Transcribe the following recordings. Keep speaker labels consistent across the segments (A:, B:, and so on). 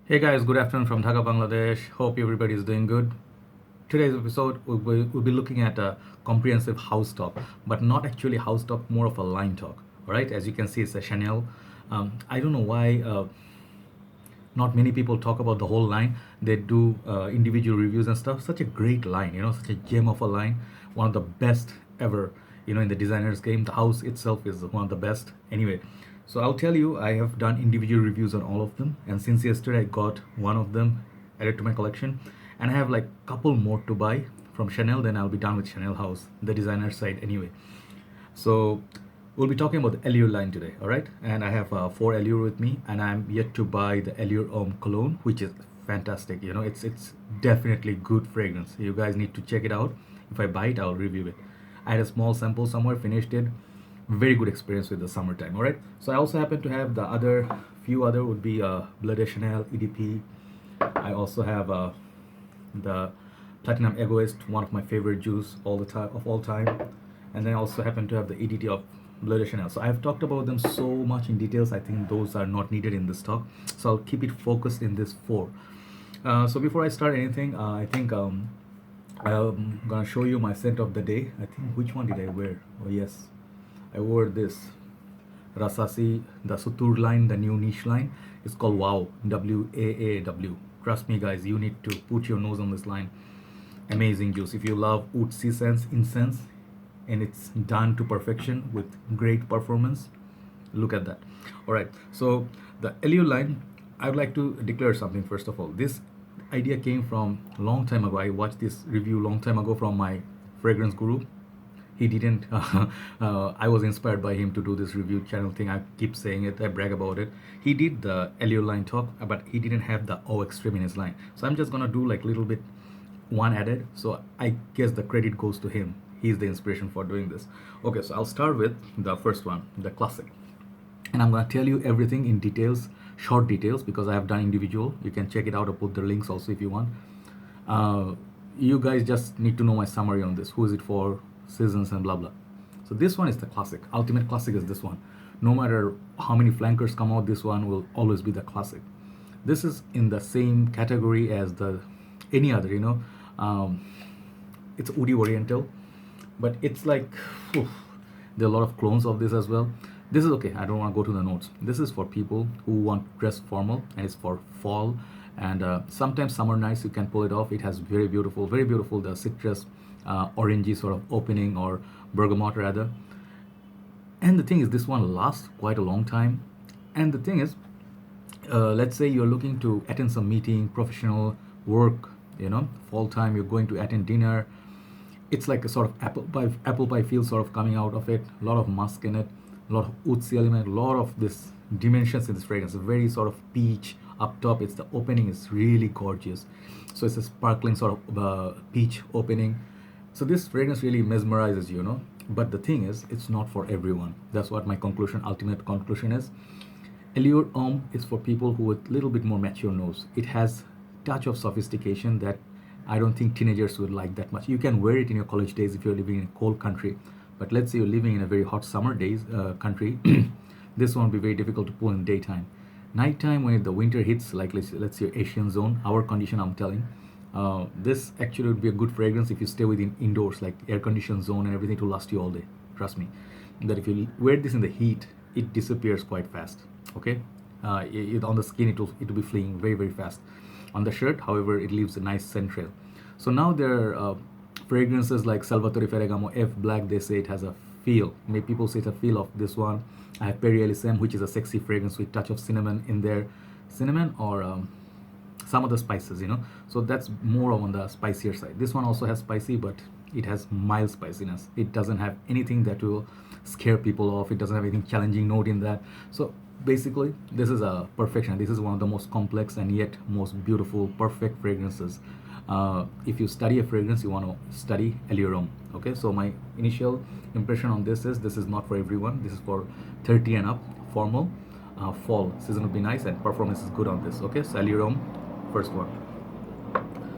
A: Hey guys, good afternoon from Dhaka, Bangladesh. Hope everybody is doing good. Today's episode, we'll be looking at a comprehensive house talk, but not actually house talk, more of a line talk. All right, as you can see, it's a Chanel. I don't know why not many people talk about the whole line. They do individual reviews and stuff. Such a great line, such a gem of a line. One of the best ever, in the designer's game. The house itself is one of the best. Anyway, so I'll tell you, I have done individual reviews on all of them, and since yesterday I got one of them added to my collection, and I have like couple more to buy from Chanel. Then I'll be done with Chanel House, the designer side anyway. So we'll be talking about the Allure line today, all right? And I have four Allure with me, and I'm yet to buy the Allure Homme cologne, which is fantastic. It's definitely good fragrance. You guys need to check it out. If I buy it, I'll review it. I had a small sample somewhere, finished it. Very good experience with the summertime, all right? So I also happen to have the other few other would be Bleu de Chanel EDP. I also have the Platinum Egoist, one of my favorite juice all the time of all time, and then I also happen to have the EDT of Bleu de Chanel. So I've talked about them so much in details. I think those are not needed in this talk. So I'll keep it focused in this four. So before I start anything, I think I'm gonna show you my scent of the day. I think which one did I wear? Oh yes, I wore this Rasasi, the Sutur line, the new niche line. It's called Wow, WAAW. Trust me, guys, you need to put your nose on this line. Amazing juice. If you love oud sense, incense, and it's done to perfection with great performance, look at that. All right. So the Allure line, I would like to declare something first of all. This idea came from a long time ago. I watched this review long time ago from my fragrance guru. He didn't I was inspired by him to do this review channel thing. I keep saying it, I brag about it. He did the Allure line talk, but he didn't have the O extreme in his line, so I'm just gonna do like little bit one added. So I guess the credit goes to him. He's the inspiration for doing this. Okay, so I'll start with the first one, the classic, and I'm gonna tell you everything in details, short details, because I have done individual. You can check it out. I'll put the links also if you want. You guys just need to know my summary on this. Who is it for? Seasons and blah blah. So this one is the classic. Ultimate classic is this one. No matter how many flankers come out, this one will always be the classic. This is in the same category as the any other. It's woody oriental, but it's like oof, there are a lot of clones of this as well. This is okay. I don't want to go to the notes. This is for people who want dress formal, and it's for fall and sometimes summer nights. You can pull it off. It has very beautiful the citrus, orangey sort of opening, or bergamot rather. And the thing is, this one lasts quite a long time. And the thing is, let's say you're looking to attend some meeting, professional work, fall time, you're going to attend dinner. It's like a sort of apple pie feel sort of coming out of it. A lot of musk in it, a lot of woodsy element, a lot of this dimensions in this fragrance. A very sort of peach up top. It's the opening is really gorgeous. So it's a sparkling sort of peach opening. So this fragrance really mesmerizes you. But the thing is, it's not for everyone. That's what my ultimate conclusion is. Allure Homme is for people who with little bit more mature nose. It has touch of sophistication that I don't think teenagers would like that much. You can wear it in your college days if you're living in a cold country, but let's say you're living in a very hot summer days country, this one will be very difficult to pull in daytime. Nighttime, when the winter hits, like let's say Asian zone, our condition, I'm telling, this actually would be a good fragrance if you stay within indoors, like air conditioned zone and everything, to last you all day. Trust me. That if you wear this in the heat, it disappears quite fast. Okay, on the skin it will be fleeing very fast. On the shirt, however, it leaves a nice scent trail. So now there are fragrances like Salvatore Ferragamo F Black. They say it has a feel. Maybe people say it's a feel of this one. I have Peri Elisem, which is a sexy fragrance with touch of cinnamon in there, cinnamon or some other spices. So that's more on the spicier side. This one also has spicy, but it has mild spiciness. It doesn't have anything that will scare people off. It doesn't have anything challenging note in that. So basically, this is a perfection. This is one of the most complex and yet most beautiful, perfect fragrances. If you study a fragrance, you want to study Allure Homme. Okay, so my initial impression on this is not for everyone. This is for 30 and up, formal. Fall season would be nice, and performance is good on this. Okay, so Allure Homme, first one.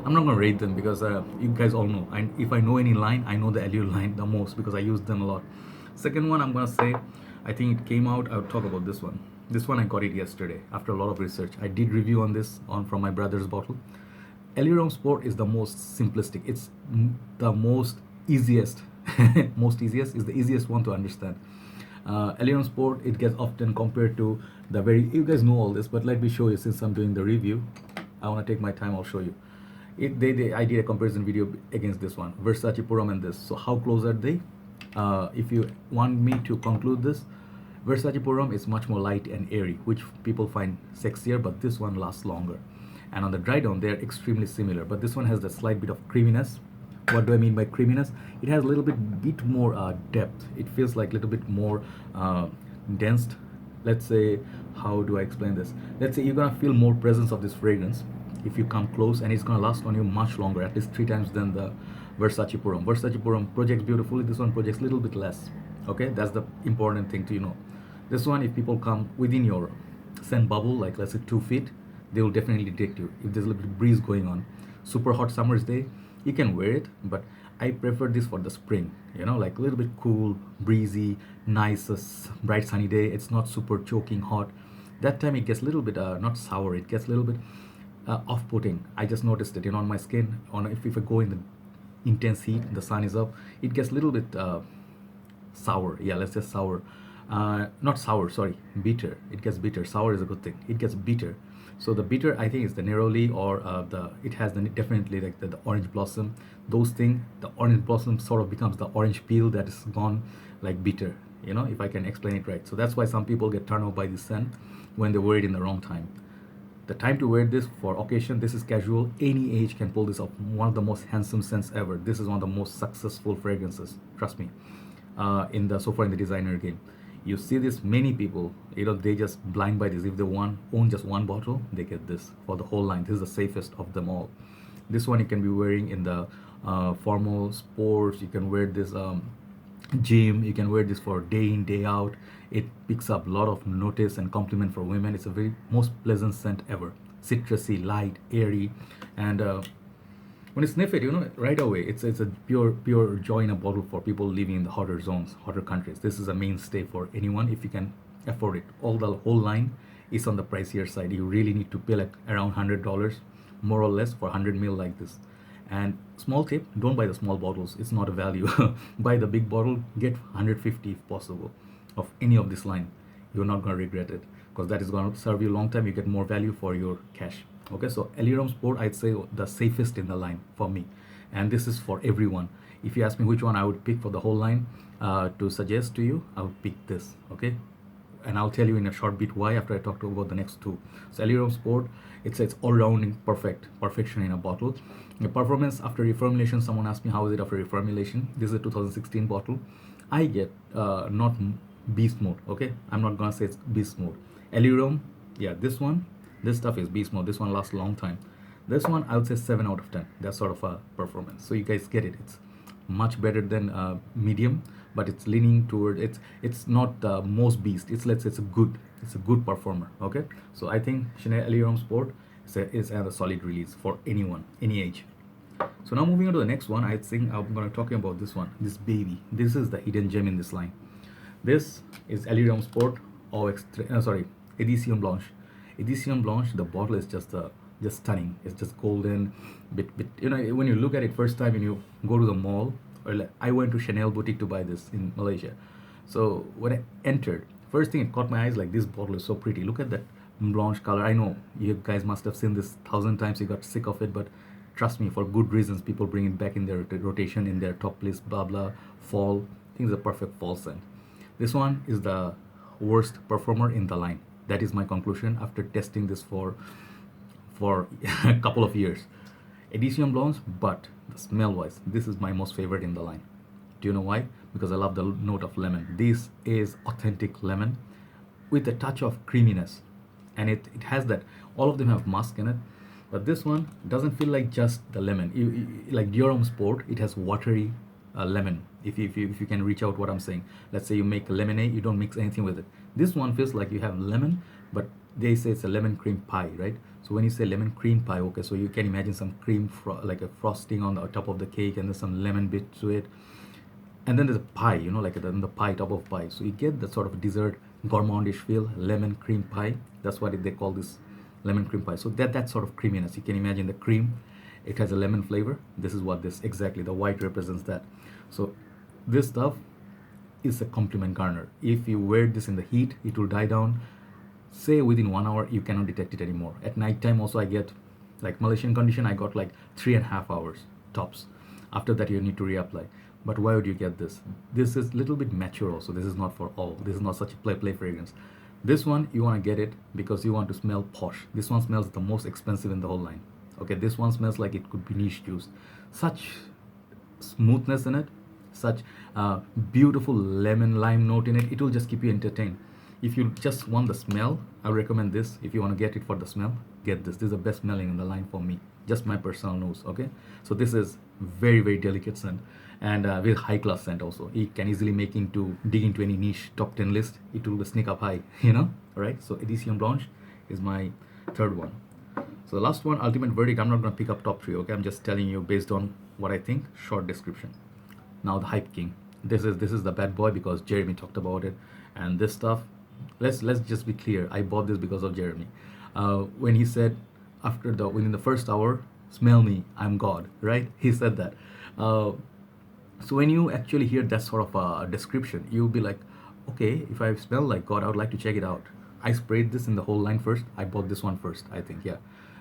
A: I'm not gonna rate them because you guys all know. If I know any line, I know the Allure line the most because I use them a lot. Second one, I'm gonna say, I think it came out. I'll talk about this one. This one I got it yesterday after a lot of research. I did review on this on from my brother's bottle. Allure Sport is the most simplistic. It's the most easiest. Most easiest is the easiest one to understand. Allure Sport, it gets often compared to the very, you guys know all this, but let me show you since I'm doing the review. I want to take my time, I'll show you. I did a comparison video against this one, Versace Puram and this. So how close are they? If you want me to conclude this, Versace Puram is much more light and airy, which people find sexier, but this one lasts longer. And on the dry down, they're extremely similar, but this one has the slight bit of creaminess. What do I mean by creaminess? It has a little bit more depth. It feels like a little bit more dense. Let's say, how do I explain this? Let's say you're gonna feel more presence of this fragrance if you come close, and it's gonna last on you much longer, at least 3 times than the Versace Puram. Versace Puram projects beautifully. This one projects a little bit less. Okay, that's the important thing to know. This one, if people come within your scent bubble, like let's say 2 feet, they will definitely detect you. If there's a little bit of breeze going on, super hot summer's day, you can wear it, but I prefer this for the spring, like a little bit cool, breezy, nice, bright sunny day. It's not super choking hot. That time it gets a little bit not sour, it gets a little bit off-putting. I just noticed it, on my skin. If I go in the intense heat, the sun is up, it gets a little bit sour. Yeah, let's say sour. Not sour, sorry, bitter. It gets bitter. Sour is a good thing. It gets bitter. So the bitter, I think, is the neroli, or it has definitely like the orange blossom. Those things, the orange blossom sort of becomes the orange peel that is gone like bitter. If I can explain it right. So that's why some people get turned off by the scent when they wear it in the wrong time. The time to wear this for occasion, this is casual. Any age can pull this off. One of the most handsome scents ever. This is one of the most successful fragrances. Trust me. So far in the designer game. You see this, many people, they just blind buy this. If they own just one bottle, they get this for the whole line. This is the safest of them all. This one you can be wearing in the formal sports. You can wear this gym. You can wear this for day in, day out. It picks up a lot of notice and compliment for women. It's a very most pleasant scent ever. Citrusy, light, airy, and when you sniff it, right away, it's a pure joy in a bottle for people living in the hotter zones, hotter countries. This is a mainstay for anyone if you can afford it. The whole line is on the pricier side. You really need to pay like around $100, more or less, for 100 ml like this. And small tip: don't buy the small bottles. It's not a value. Buy the big bottle. Get 150 if possible of any of this line. You're not gonna regret it, because that is gonna serve you a long time. You get more value for your cash. Okay, so Allure Sport, I'd say the safest in the line for me, and this is for everyone. If you ask me which one I would pick for the whole line to suggest to you, I would pick this. Okay, and I'll tell you in a short bit why after I talk about the next two. So Allure Sport, it's all-round perfection in a bottle. The performance after reformulation. Someone asked me how is it after reformulation. This is a 2016 bottle. I get not beast mode. Okay, I'm not gonna say it's beast mode. Allure, yeah, this stuff is beast mode. This one lasts a long time. This one, I would say 7 out of 10. That sort of a performance. So you guys get it. It's much better than medium, but it's leaning toward it's not the most beast. Let's say it's a good performer. Okay, so I think Chanel Allure Sport is a solid release for anyone, any age. So now moving on to the next one, I think I'm going to talking about this one, this baby. This is the hidden gem in this line. This is Allure Sport Edition Blanche. Edition Blanche, the bottle is just stunning. It's just golden, bit. When you look at it first time, when you go to the mall, or like I went to Chanel boutique to buy this in Malaysia. So when I entered, first thing it caught my eyes, like this bottle is so pretty. Look at that Blanche color. I know you guys must have seen this 1,000 times. You got sick of it, but trust me, for good reasons, people bring it back in their rotation, in their top list. Blah blah. Fall. I think it's a perfect fall scent. This one is the worst performer in the line. That is my conclusion after testing this for a couple of years. Edition Blanche, but the smell wise, this is my most favorite in the line. Do you know why? Because I love the note of lemon. This is authentic lemon with a touch of creaminess, and it has that. All of them have musk in it, but this one doesn't feel like just the lemon. Like Allure Sport, it has watery lemon. If you can reach out what I'm saying. Let's say you make a lemonade, you don't mix anything with it. This one feels like you have lemon, but they say it's a lemon cream pie, right? So when you say lemon cream pie, okay, so you can imagine some cream like a frosting on the top of the cake, and there's some lemon bit to it, and then there's a pie, like the pie, top of pie. So you get the sort of dessert gourmandish feel, lemon cream pie. That's what they call this, lemon cream pie. So that sort of creaminess. You can imagine the cream. It has a lemon flavor. This is what this exactly. The white represents that. So this stuff is a compliment garner. If you wear this in the heat, it will die down. Say within 1 hour, you cannot detect it anymore. At night time also, I get, like Malaysian condition, I got like 3.5 hours tops. After that, you need to reapply. But why would you get this? This is a little bit mature also. This is not for all. This is not such a play fragrance. This one, you want to get it because you want to smell posh. This one smells the most expensive in the whole line. Okay, this one smells like it could be niche juice. Such smoothness in it, such beautiful lemon lime note in it. It will just keep you entertained. If you just want the smell, I recommend this. If you want to get it for the smell, get this. This is the best smelling in the line for me. Just my personal nose. Okay, so this is very delicate scent and with high class scent also. It can easily make into dig into any niche top 10 list. It will sneak up high. All right. So Edition Blanche is my third one. So the last one, ultimate verdict. I'm not gonna pick up top 3. Okay, I'm just telling you based on what I think. Short description. Now the hype king. This is the bad boy because Jeremy talked about it, and this stuff. Let's just be clear. I bought this because of Jeremy. When he said within the first hour, smell me, I'm God. Right? He said that. So when you actually hear that sort of a description, you'll be like, okay, if I smell like God, I would like to check it out. I sprayed this in the whole line first. I bought this one first, I think. Yeah,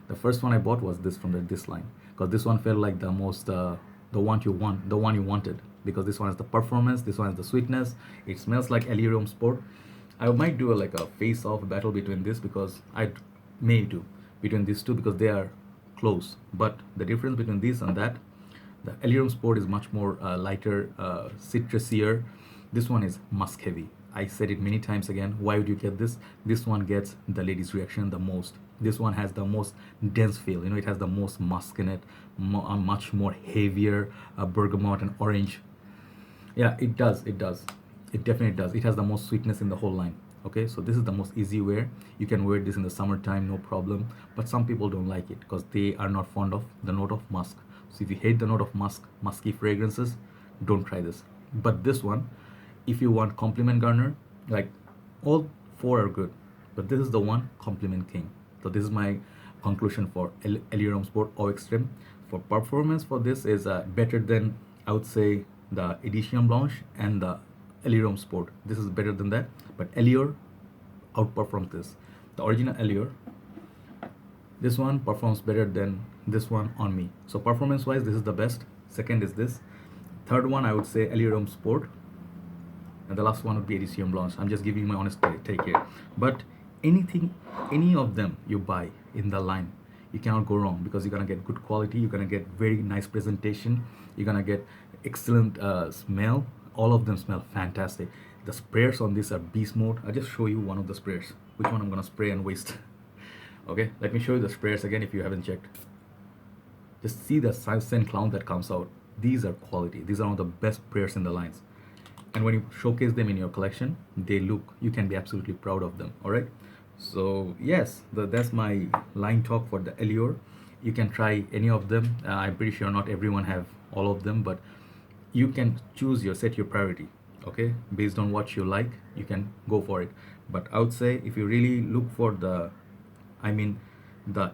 A: the first one I bought was this from this line because this one felt like the most the one you wanted, because this one has the performance, this one has the sweetness. It smells like Allure Sport. I might do like a face-off battle between this because I may do between these two because they are close. But the difference between this and that, the Allure Sport is much more lighter, citrusier. This one is musk heavy. I said it many times again. Why would you get this? This one gets the ladies' reaction the most. This one has the most dense feel. It has the most musk in it, much more heavier bergamot and orange. Yeah, it does. It definitely does. It has the most sweetness in the whole line. Okay, so this is the most easy wear. You can wear this in the summertime, no problem. But some people don't like it because they are not fond of the note of musk. So if you hate the note of musky fragrances, don't try this. But this one, if you want compliment garner, like all 4 are good, but this is the one compliment king. So this is my conclusion for Allure Sport Au Extreme. For performance, for this is better than, I would say, the Edition Blanche and the Allure Sport. This is better than that, but Allure outperforms this. The original Allure, this one performs better than this one on me. So performance wise, this is the best. Second is this. Third one, I would say Allure Sport. And the last one would be Edition Blanche. I'm just giving you my honest take here. But any of them you buy in the line, you cannot go wrong because you're gonna get good quality. You're gonna get very nice presentation. You're gonna get excellent smell. All of them smell fantastic. The sprayers on this are beast mode. I'll just show you one of the sprayers. Which one I'm gonna spray and waste. Okay, let me show you the sprayers again if you haven't checked. Just see the scent cloud that comes out. These are quality. These are one of the best sprayers in the lines. And when you showcase them in your collection, you can be absolutely proud of them. All right. So yes, that's my line talk for the Allure. You can try any of them. I'm pretty sure not everyone have all of them, but you can set your priority. Okay, based on what you like, you can go for it. But I would say if you really look for the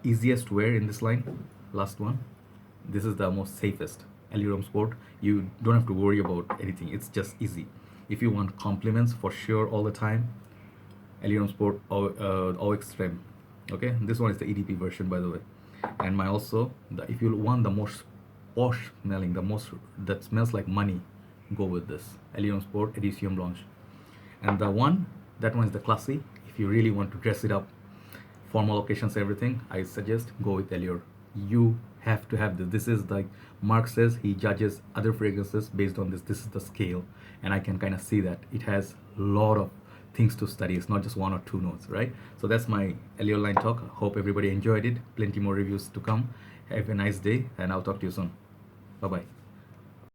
A: easiest wear in this line, last one, this is the most safest. Allure Sport, you don't have to worry about anything. It's just easy. If you want compliments for sure all the time, Allure Sport Au Extreme. Okay, this one is the EDP version, by the way. And if you want the most posh smelling, the most that smells like money, go with this Allure Sport Edition Blanche. And that one is the classy. If you really want to dress it up, formal occasions, everything, I suggest go with Allure. You have to have this. This is like Mark says, he judges other fragrances based on this. This is the scale, and I can kind of see that it has a lot of things to study. It's not just 1 or 2 notes, right? So that's my Allure line talk. Hope everybody enjoyed it. Plenty more reviews to come. Have a nice day, and I'll talk to you soon. Bye bye.